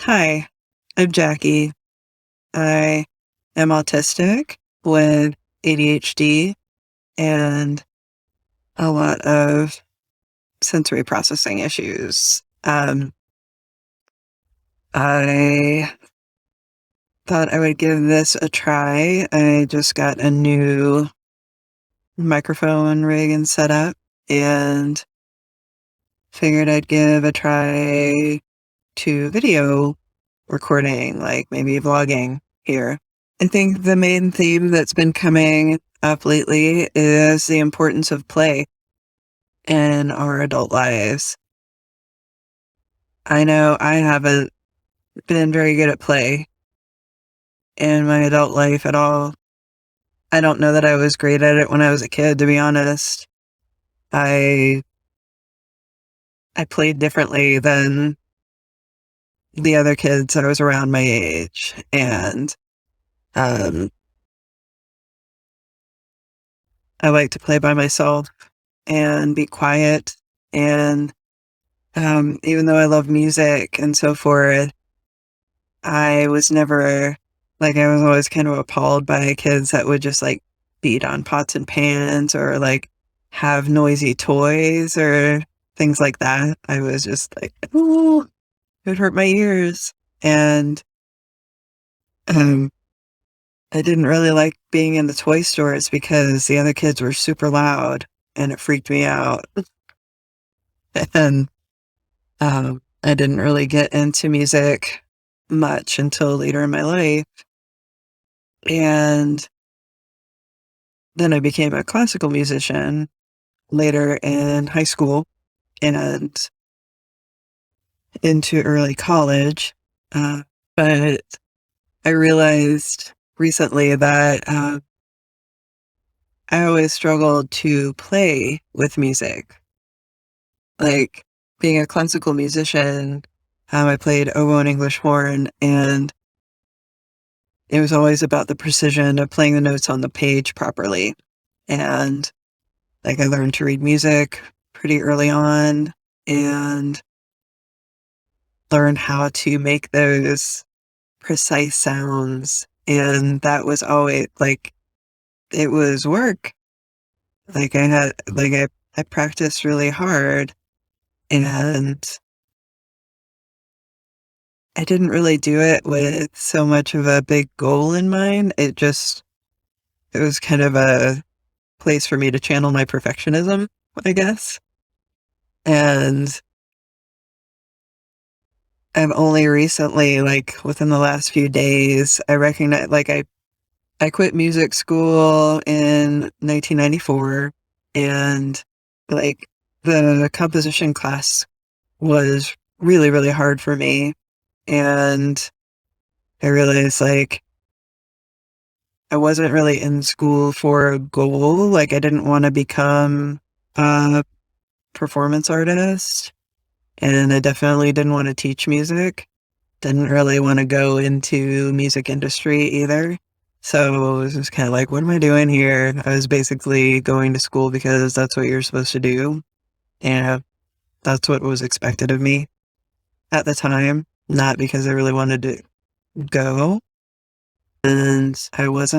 Hi, I'm Jackie. I am autistic with ADHD and a lot of sensory processing issues. I thought I would give this a try. I just got a new microphone rig and setup and figured I'd give a try to video recording, like maybe vlogging here. I think the main theme that's been coming up lately is the importance of play in our adult lives. I know I haven't been very good at play in my adult life at all. I don't know that I was great at it when I was a kid, to be honest. I I played differently than the other kids that was around my age, and um, I like to play by myself and be quiet. And even though I love music and so forth, I was never I was always kind of appalled by kids that would just like beat on pots and pans or like have noisy toys or things like that. I was just like, oh, it would hurt my ears. And um, I didn't really like being in the toy stores because the other kids were super loud and it freaked me out. And I didn't really get into music much until later in my life. And then I became a classical musician later in high school and into early college. But I realized recently that I always struggled to play with music. Like being a classical musician, I played oboe and English horn, and it was always about the precision of playing the notes on the page properly. And like I learned to read music pretty early on and learned how to make those precise sounds. And that was always like, it was work. I practiced really hard and I didn't really do it with so much of a big goal in mind. It was kind of a place for me to channel my perfectionism, I guess. And I've only recently, like within the last few days, I recognize, I quit music school in 1994 and like the composition class was really, really hard for me. And I realized like I wasn't really in school for a goal. Like I didn't want to become a performance artist and I definitely didn't want to teach music. Didn't really want to go into music industry either. So it was just kind of like, what am I doing here? I was basically going to school because that's what you're supposed to do. And that's what was expected of me at the time, not because I really wanted to go. And I was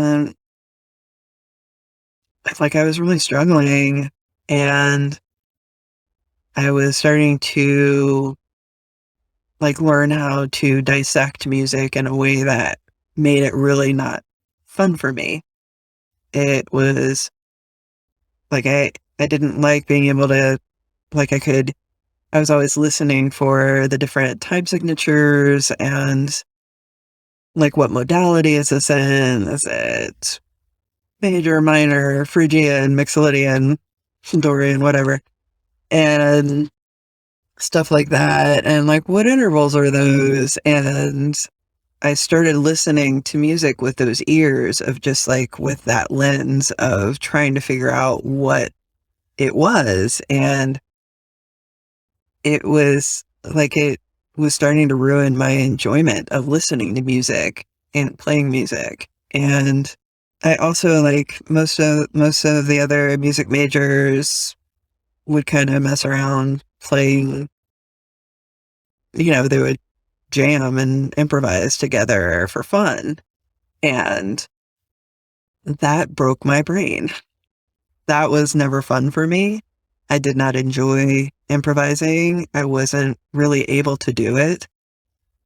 really struggling and I was starting to like learn how to dissect music in a way that made it really not fun for me. It was like I didn't like being able to like I was always listening for the different time signatures and like what modality is this in? Is it major, minor, Phrygian, Mixolydian, Dorian, whatever, and stuff like that. And like what intervals are those? And I started listening to music with those ears of just like with that lens of trying to figure out what it was. And it was starting to ruin my enjoyment of listening to music and playing music. And I also like most of the other music majors would kind of mess around playing, they would jam and improvise together for fun. And that broke my brain. That was never fun for me. I did not enjoy improvising. I wasn't really able to do it.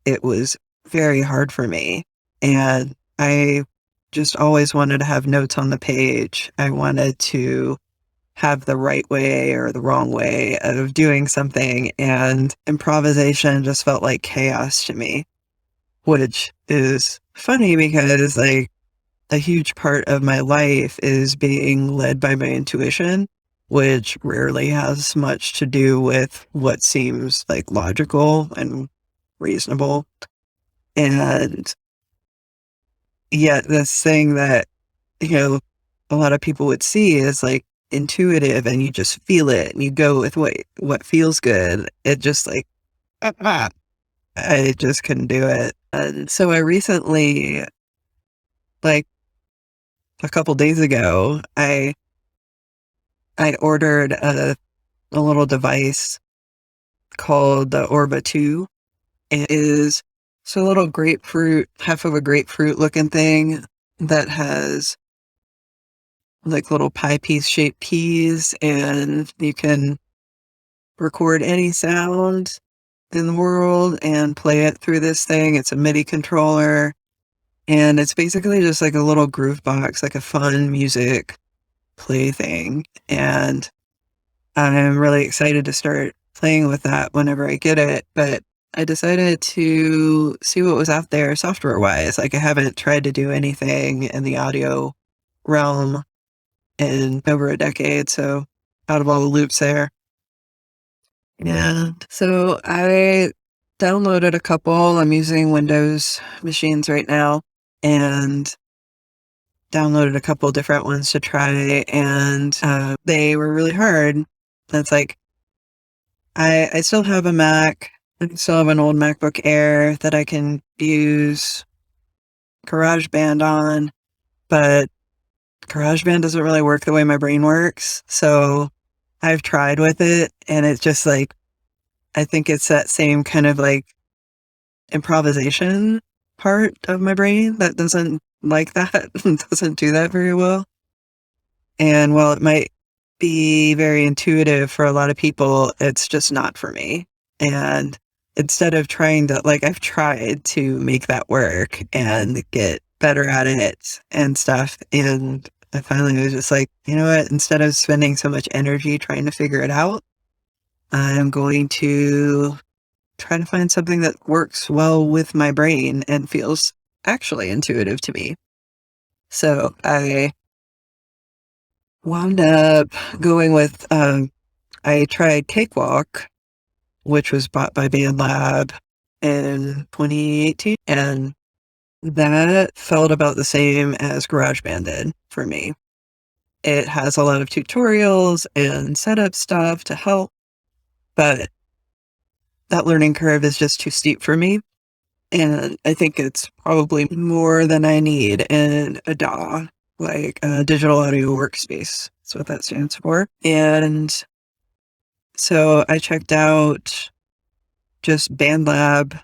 It was very hard for me. And I just always wanted to have notes on the page. I wanted to have the right way or the wrong way of doing something. And improvisation just felt like chaos to me, which is funny because like a huge part of my life is being led by my intuition, which rarely has much to do with what seems like logical and reasonable. And yet this thing that, you know, a lot of people would see is like intuitive and you just feel it and you go with what feels good. It just like I just couldn't do it. And so I recently, like a couple days ago, I ordered a little device called the Orba 2. It is it's a little grapefruit, half of a grapefruit looking thing that has like little pie piece shaped keys, and you can record any sound in the world and play it through this thing. It's a MIDI controller, and it's basically just like a little groove box, like a fun music plaything. And I'm really excited to start playing with that whenever I get it. But I decided to see what was out there software wise. Like, I haven't tried to do anything in the audio realm in over a decade, so out of all the loops there. And so I downloaded a couple. I'm using Windows machines right now, and downloaded a couple different ones to try, and they were really hard. That's like, I still have a Mac. I still have an old MacBook Air that I can use GarageBand on, but GarageBand doesn't really work the way my brain works. So I've tried with it, and it's just like, I think it's that same kind of like improvisation part of my brain that doesn't like that, doesn't do that very well. And while it might be very intuitive for a lot of people, it's just not for me. And instead of trying to, like, I've tried to make that work and get better at it and stuff. And I finally was just like, you know what? Instead of spending so much energy trying to figure it out, I'm going to try to find something that works well with my brain and feels actually intuitive to me. So I wound up going with, I tried Cakewalk, which was bought by BandLab in 2018, and that felt about the same as GarageBand did for me. It has a lot of tutorials and setup stuff to help, but that learning curve is just too steep for me. And I think it's probably more than I need in a DAW, like a digital audio workspace. That's what that stands for. And so I checked out just BandLab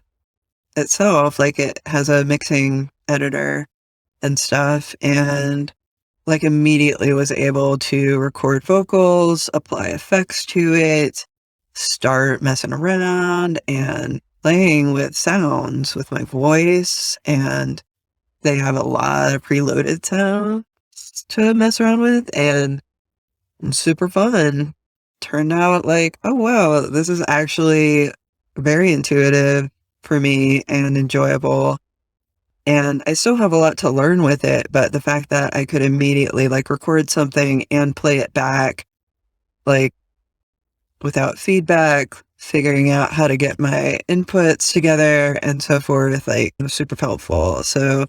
itself, like it has a mixing editor and stuff, and like immediately was able to record vocals, apply effects to it, start messing around and playing with sounds with my voice. And they have a lot of preloaded sounds to mess around with, and super fun. Turned out like, oh wow, this is actually very intuitive for me and enjoyable. And I still have a lot to learn with it, but the fact that I could immediately like record something and play it back, like without feedback, figuring out how to get my inputs together and so forth, like, was super helpful. So,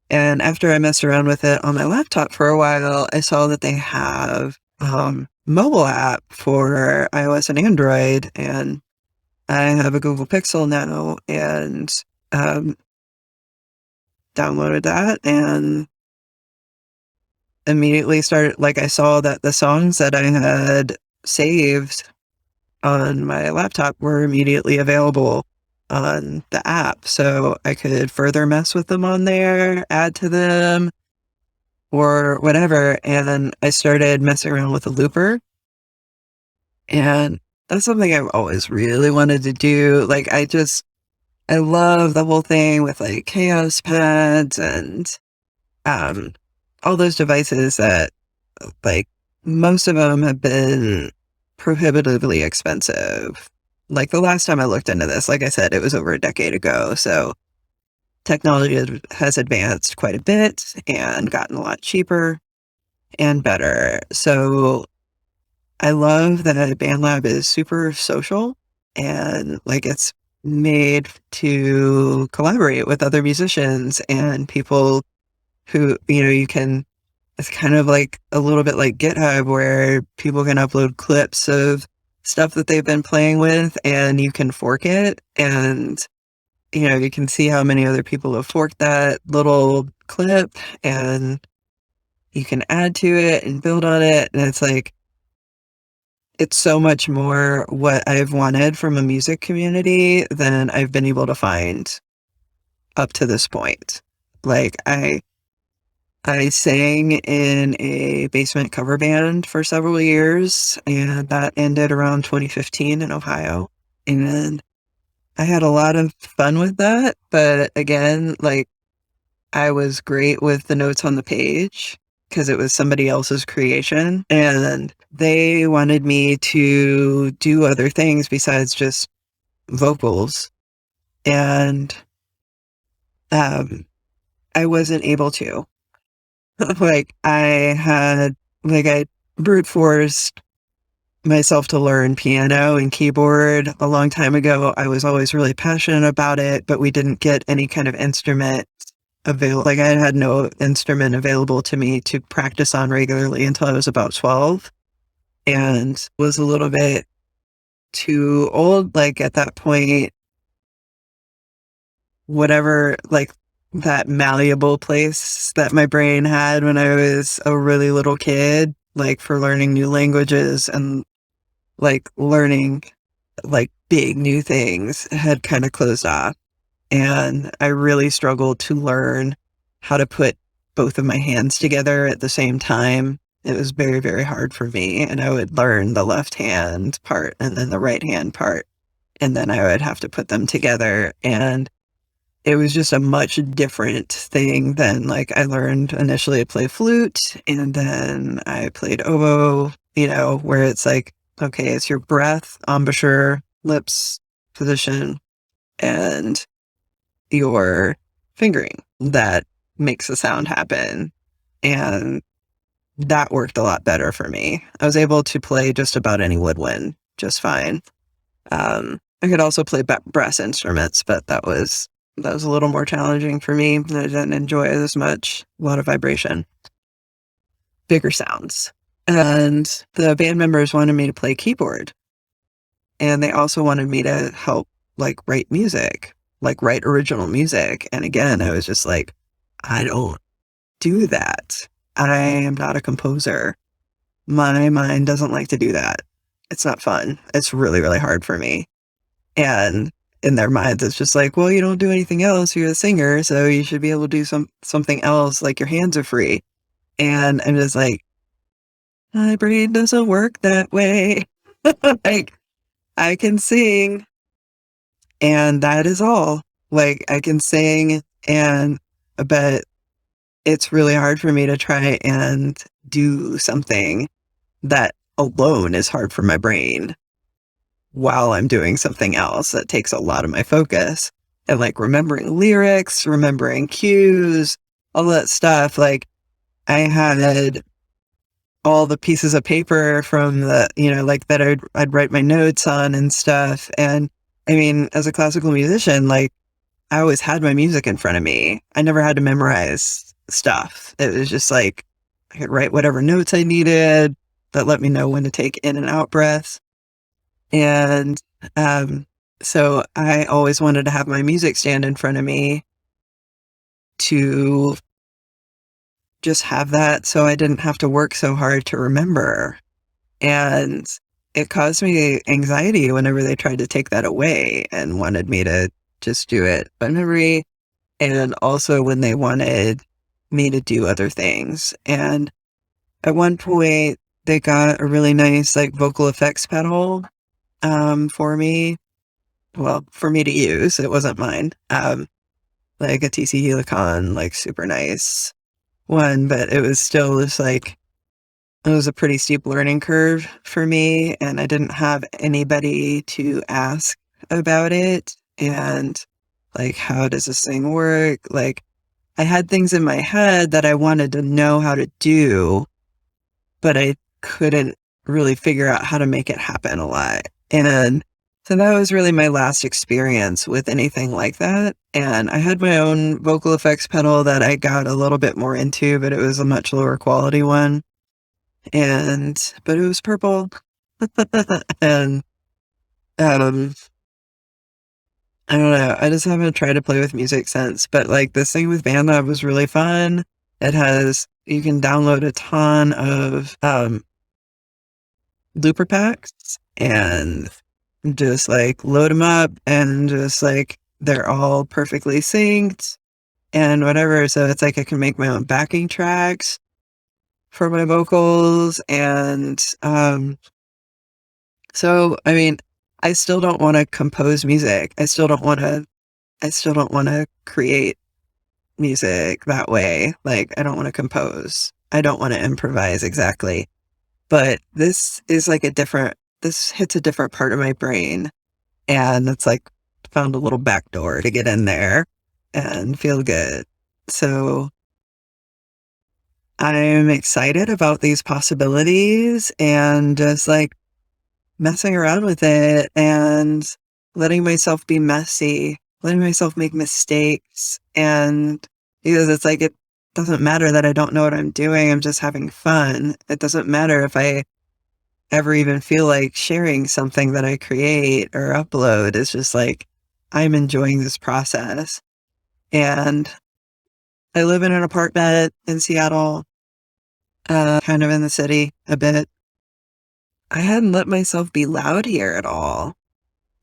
and after I messed around with it on my laptop for a while, I saw that they have mobile app for iOS and Android, and I have a Google Pixel now, and downloaded that and immediately started, like, I saw that the songs that I had saved on my laptop were immediately available on the app. So I could further mess with them on there, add to them, or whatever. And then I started messing around with a looper. And that's something I've always really wanted to do. Like, I love the whole thing with like chaos pads and um, all those devices that, like, most of them have been prohibitively expensive. Like, the last time I looked into this, like I said, it was over a decade ago. So technology has advanced quite a bit and gotten a lot cheaper and better. So I love that BandLab is super social and like it's made to collaborate with other musicians and people who, you can, it's kind of like a little bit like GitHub where people can upload clips of stuff that they've been playing with and you can fork it and, you can see how many other people have forked that little clip and you can add to it and build on it. And it's like, it's so much more what I've wanted from a music community than I've been able to find up to this point. Like I sang in a basement cover band for several years and that ended around 2015 in Ohio. And I had a lot of fun with that, but again, like I was great with the notes on the page because it was somebody else's creation and they wanted me to do other things besides just vocals. And I wasn't able to. Like I brute forced myself to learn piano and keyboard a long time ago. I was always really passionate about it, but we didn't get any kind of instrument available. Like I had no instrument available to me to practice on regularly until I was about 12 and was a little bit too old. Like at that point, whatever, like that malleable place that my brain had when I was a really little kid, like for learning new languages and like learning like big new things had kind of closed off. And I really struggled to learn how to put both of my hands together at the same time. It was very, very hard for me. And I would learn the left hand part and then the right hand part. And then I would have to put them together. And it was just a much different thing than like I learned initially to play flute and then I played oboe, where it's like, okay, it's your breath, embouchure, lips, position, and your fingering that makes the sound happen. And that worked a lot better for me. I was able to play just about any woodwind just fine. I could also play brass instruments, but that was a little more challenging for me. I didn't enjoy it as much. A lot of vibration, bigger sounds. And the band members wanted me to play keyboard. And they also wanted me to help like write music, like write original music. And again, I was just like, I don't do that. I am not a composer. My mind doesn't like to do that. It's not fun. It's really, really hard for me. And in their minds, it's just like, well, you don't do anything else. You're a singer, so you should be able to do something else. Like your hands are free. And I'm just like, my brain doesn't work that way. Like I can sing, and that is all. Like I can sing, but it's really hard for me to try and do something that alone is hard for my brain while I'm doing something else that takes a lot of my focus and like remembering lyrics, remembering cues, all that stuff. Like I had all the pieces of paper from the, like that I'd write my notes on and stuff. And I mean, as a classical musician, like I always had my music in front of me. I never had to memorize stuff. It was just like I could write whatever notes I needed that let me know when to take in and out breaths. And so I always wanted to have my music stand in front of me to just have that so I didn't have to work so hard to remember. And it caused me anxiety whenever they tried to take that away and wanted me to just do it by memory. And also when they wanted me to do other things. And at one point, they got a really nice like vocal effects pedal for me. Well, for me to use. It wasn't mine. Like a TC Helicon, like super nice one, but it was still just like it was a pretty steep learning curve for me, and I didn't have anybody to ask about it. And like, how does this thing work? Like, I had things in my head that I wanted to know how to do, but I couldn't really figure out how to make it happen a lot. And so that was really my last experience with anything like that. And I had my own vocal effects pedal that I got a little bit more into, but it was a much lower quality one. But it was purple. And, um, I don't know. I just haven't tried to play with music since, but like this thing with BandLab was really fun. You can download a ton of, looper packs and just like load them up and just like they're all perfectly synced and whatever. So it's like I can make my own backing tracks for my vocals. And so I mean, I still don't want to compose music. I still don't want to create music that way. Like I don't want to compose. I don't want to improvise exactly. But this is like this hits a different part of my brain. And it's like found a little back door to get in there and feel good. So I'm excited about these possibilities and just like messing around with it and letting myself be messy, letting myself make mistakes. And because it's like, it doesn't matter that I don't know what I'm doing. I'm just having fun. It doesn't matter if I ever even feel like sharing something that I create or upload. It's just like, I'm enjoying this process. And I live in an apartment in Seattle, kind of in the city a bit. I hadn't let myself be loud here at all.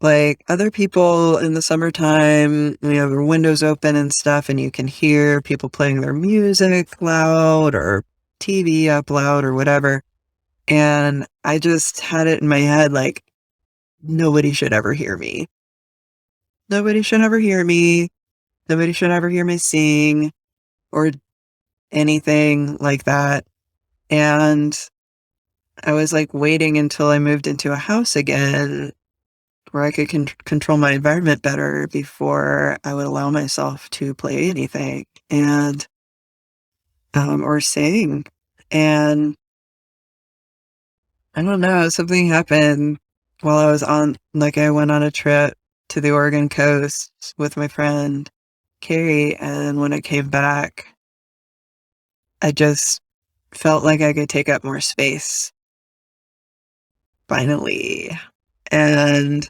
Like other people in the summertime, their windows open and stuff, and you can hear people playing their music loud or TV up loud or whatever. And I just had it in my head like, nobody should ever hear me. Nobody should ever hear me. Nobody should ever hear me sing or anything like that. And I was like waiting until I moved into a house again where I could control my environment better before I would allow myself to play anything and or sing. And I don't know, something happened while I went on a trip to the Oregon coast with my friend Carrie, and when I came back, I just felt like I could take up more space finally. And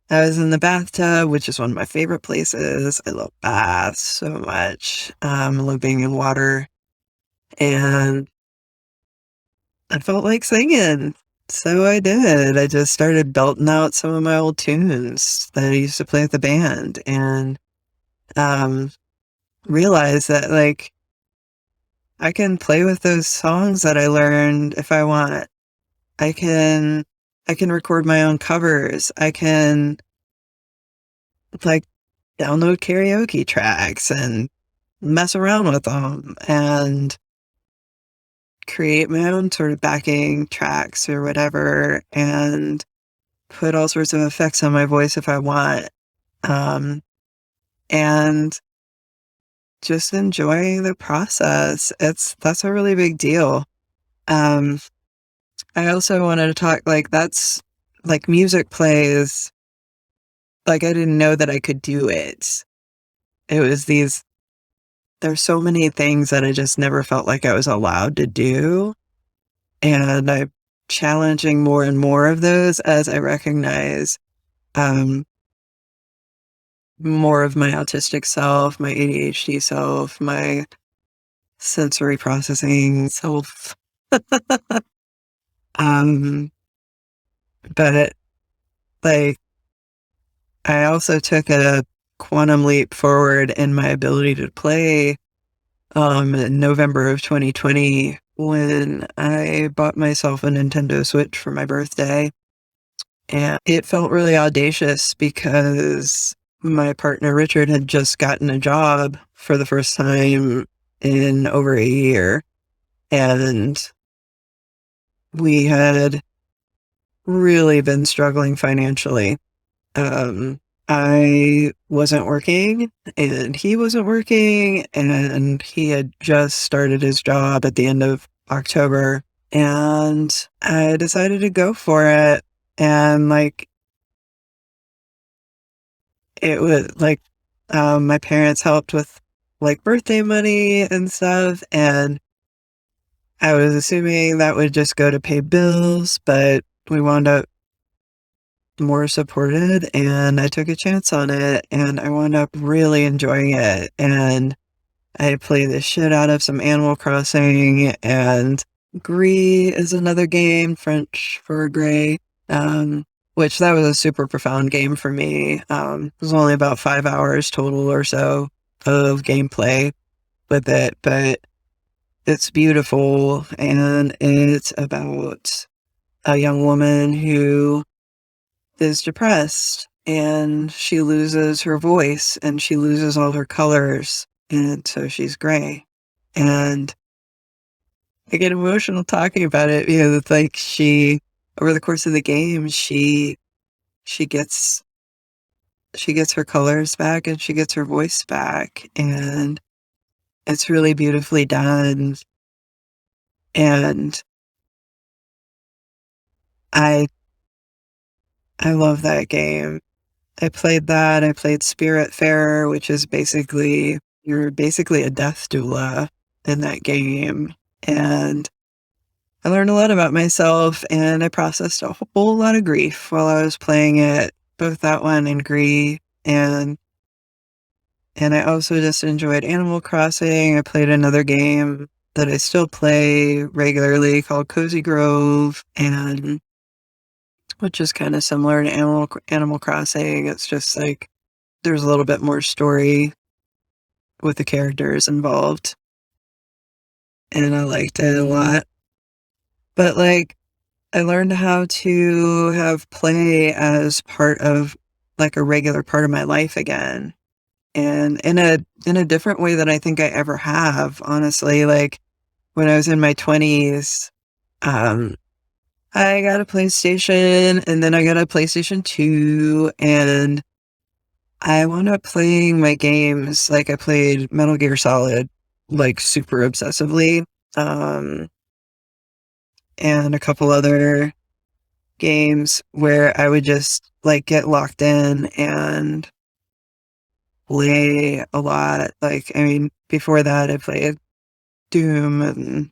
I was in the bathtub, which is one of my favorite places. I love baths so much. I love being in water. And I felt like singing. So I did. I just started belting out some of my old tunes that I used to play with the band and um, realized that like I can play with those songs that I learned if I want. I can I can record my own covers. I can like download karaoke tracks and mess around with them and create my own sort of backing tracks or whatever and put all sorts of effects on my voice if I want. Um, and just enjoy the process. That's a really big deal. Um, I also wanted to talk like that's like music plays. Like I didn't know that I could do it. It was there's so many things that I just never felt like I was allowed to do. And I'm challenging more and more of those as I recognize um, more of my autistic self, my ADHD self, my sensory processing self. Um, but like, I also took a quantum leap forward in my ability to play in November of 2020 when I bought myself a Nintendo Switch for my birthday. And it felt really audacious because my partner Richard had just gotten a job for the first time in over a year. And we had really been struggling financially. Um, I wasn't working and he wasn't working, and he had just started his job at the end of October, and I decided to go for it. And like, it was like, my parents helped with like birthday money and stuff, and I was assuming that would just go to pay bills, but we wound up more supported, and I took a chance on it, and I wound up really enjoying it. And I played the shit out of some Animal Crossing, and Gris is another game, French for gray, um, which that was a super profound game for me. It was only about 5 hours total or so of gameplay with it, but it's beautiful, and it's about a young woman who is depressed, and she loses her voice and she loses all her colors, and so she's gray. And I get emotional talking about it because it's like, she, over the course of the game, she gets she gets her colors back and she gets her voice back, and it's really beautifully done. And I I love that game. I played that. I played Spiritfarer, which is basically, you're basically a death doula in that game. And I learned a lot about myself, and I processed a whole lot of grief while I was playing it, both that one and Gris. And I also just enjoyed Animal Crossing. I played another game that I still play regularly called Cozy Grove, and which is kind of similar to Animal Crossing. It's just like, there's a little bit more story with the characters involved, and I liked it a lot. But like, I learned how to have play as part of like a regular part of my life again, and in a different way than I think I ever have, honestly. Like, when I was in my 20s, um, I got a PlayStation, and then I got a PlayStation 2, and I wound up playing my games. Like, I played Metal Gear Solid, like, super obsessively, um, and a couple other games where I would just, like, get locked in and play a lot. Like, I mean, before that, I played Doom and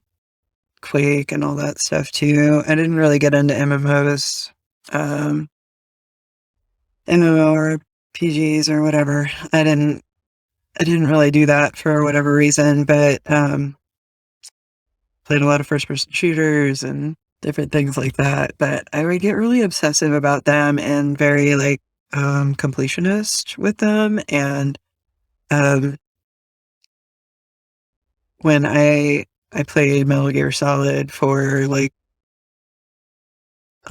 Quake and all that stuff too. I didn't really get into MMOs, um, MMORPGs or whatever. I didn't really do that for whatever reason, but played a lot of first person shooters and different things like that. But I would get really obsessive about them and very like completionist with them. And um when I played Metal Gear Solid for like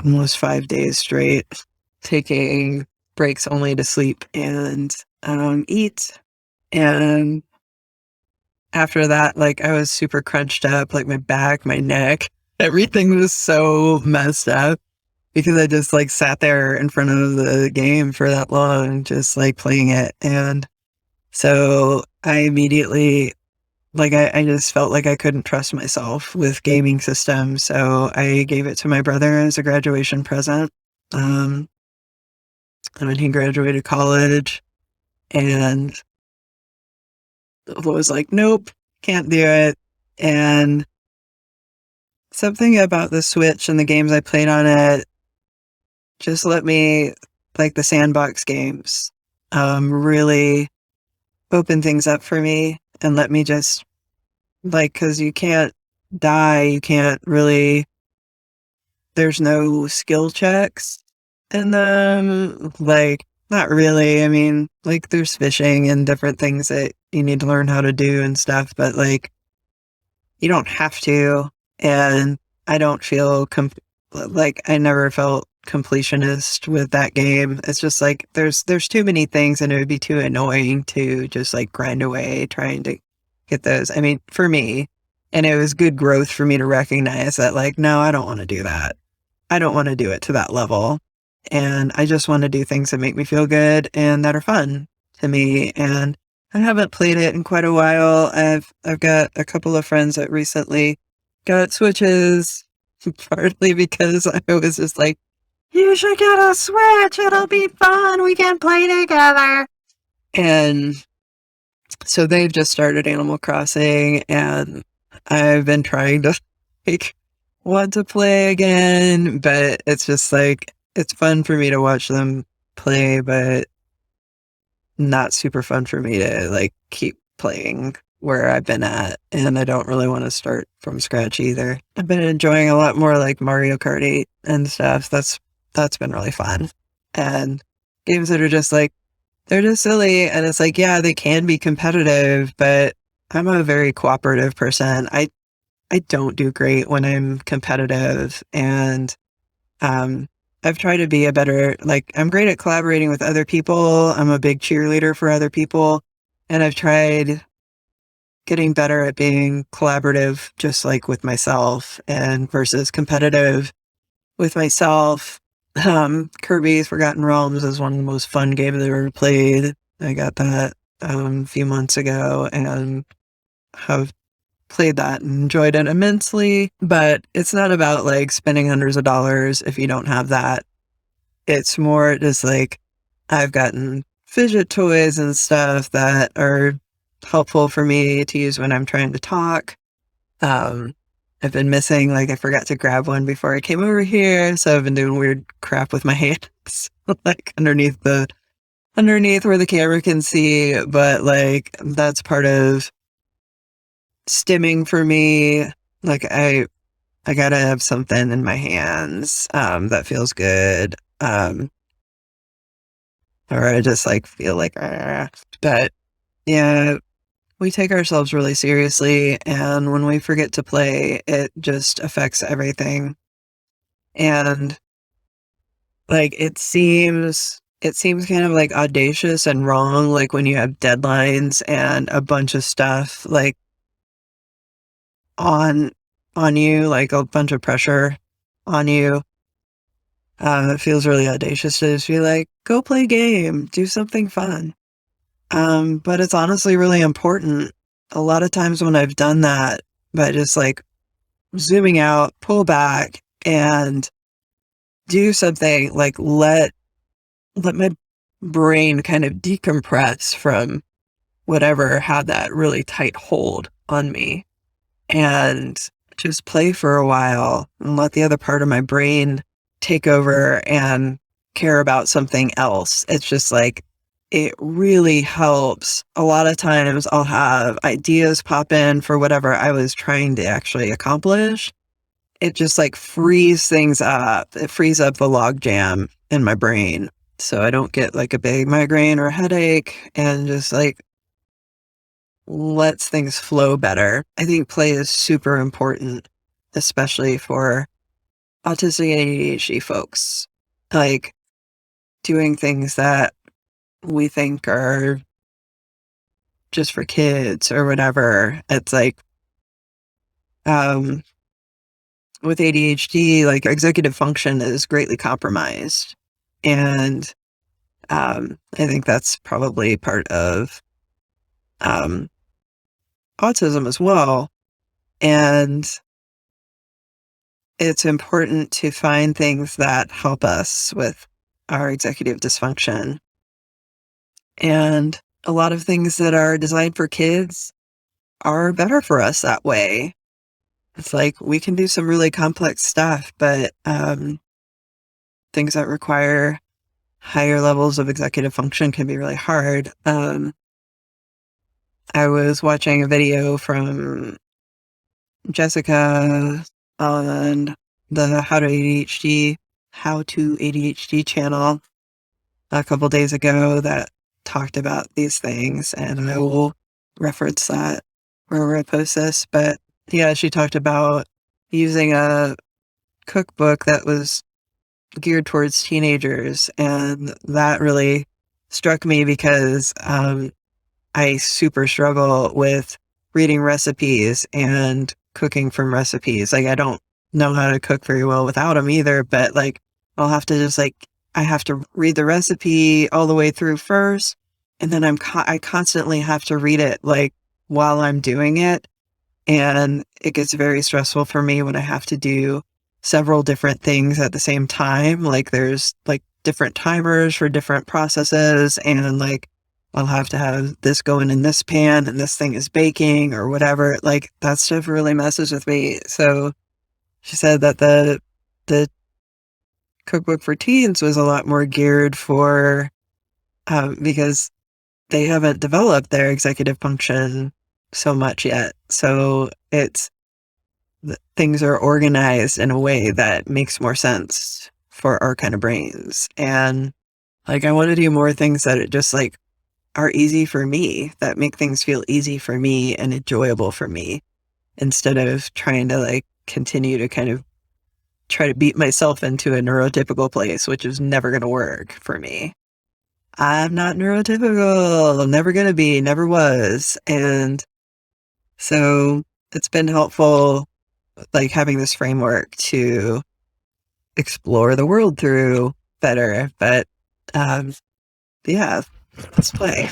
almost 5 days straight, taking breaks only to sleep and eat. And after that, like, I was super crunched up, like my back, my neck, everything was so messed up because I just like sat there in front of the game for that long, just like playing it. And so I immediately, like, I just felt like I couldn't trust myself with gaming systems. So I gave it to my brother as a graduation present. Um, and when he graduated college, and was like, nope, can't do it. And something about the Switch and the games I played on it just let me, like the sandbox games, really open things up for me and let me just, like, because you can't die, you can't really there's no skill checks in them. Like, not really. I mean, like, there's fishing and different things that you need to learn how to do and stuff, but like, you don't have to. And I don't feel like I never felt completionist with that game. It's just like there's too many things and it would be too annoying to just like grind away trying to get those. I mean, for me, and it was good growth for me to recognize that like, no, I don't want to do that. I don't want to do it to that level. And I just want to do things that make me feel good and that are fun to me. And I haven't played it in quite a while. I've got a couple of friends that recently got Switches, partly because I was just like, you should get a Switch. It'll be fun. We can play together. And so they've just started Animal Crossing, and I've been trying to like want to play again, but it's just like it's fun for me to watch them play, but not super fun for me to like keep playing where I've been at, and I don't really want to start from scratch either. I've been enjoying a lot more like Mario Kart 8 and stuff. That's been really fun. And games that are just like they're just silly, and it's like, yeah, they can be competitive, but I'm a very cooperative person. I don't do great when I'm competitive, and um I've tried to be a better, like, I'm great at collaborating with other people. I'm a big cheerleader for other people, and I've tried getting better at being collaborative just like with myself and versus competitive with myself. Kirby's Forgotten Realms is one of the most fun games I've ever played. I got that a few months ago and have played that and enjoyed it immensely. But it's not about like spending hundreds of dollars if you don't have that. It's more just like I've gotten fidget toys and stuff that are helpful for me to use when I'm trying to talk. Um, I've been missing, like, I forgot to grab one before I came over here, so I've been doing weird crap with my hands, like underneath where the camera can see, but like that's part of stimming for me. Like I gotta have something in my hands that feels good. Or I just like feel like "Ah." But yeah, we take ourselves really seriously, and when we forget to play, it just affects everything. And like it seems kind of like audacious and wrong, like when you have deadlines and a bunch of stuff like on on you, like a bunch of pressure on you. It feels really audacious to just be like, go play a game, do something fun. But it's honestly really important. A lot of times when I've done that, by just like zooming out, pull back, and do something, like let my brain kind of decompress from whatever had that really tight hold on me, and just play for a while and let the other part of my brain take over and care about something else. It's just like, it really helps. A lot of times I'll have ideas pop in for whatever I was trying to actually accomplish. It just like frees things up. It frees up the log jam in my brain. So I don't get like a big migraine or headache, and just like lets things flow better. I think play is super important, especially for autistic and ADHD folks. Like doing things that we think are just for kids or whatever. It's like, um, with ADHD, like executive function is greatly compromised. And I think that's probably part of um, autism as well. And it's important to find things that help us with our executive dysfunction. And a lot of things that are designed for kids are better for us that way. It's like we can do some really complex stuff, but things that require higher levels of executive function can be really hard. I was watching a video from Jessica on the How to ADHD channel a couple days ago that talked about these things, and I will reference that wherever I post this. But yeah, she talked about using a cookbook that was geared towards teenagers, and that really struck me because I super struggle with reading recipes and cooking from recipes. Like, I don't know how to cook very well without them either, but like, I'll have to just like, I have to read the recipe all the way through first. And then I constantly have to read it like while I'm doing it. And it gets very stressful for me when I have to do several different things at the same time. Like, there's like different timers for different processes, and like I'll have to have this going in this pan and this thing is baking or whatever. Like, that stuff really messes with me. So she said that the cookbook for teens was a lot more geared for because they haven't developed their executive function so much yet. So things are organized in a way that makes more sense for our kind of brains. And like, I want to do more things that are just like are easy for me, that make things feel easy for me and enjoyable for me, instead of trying to like continue to kind of try to beat myself into a neurotypical place, which is never going to work for me. I'm not neurotypical. I'm never going to be, never was. And so it's been helpful, like having this framework to explore the world through better. But yeah, let's play.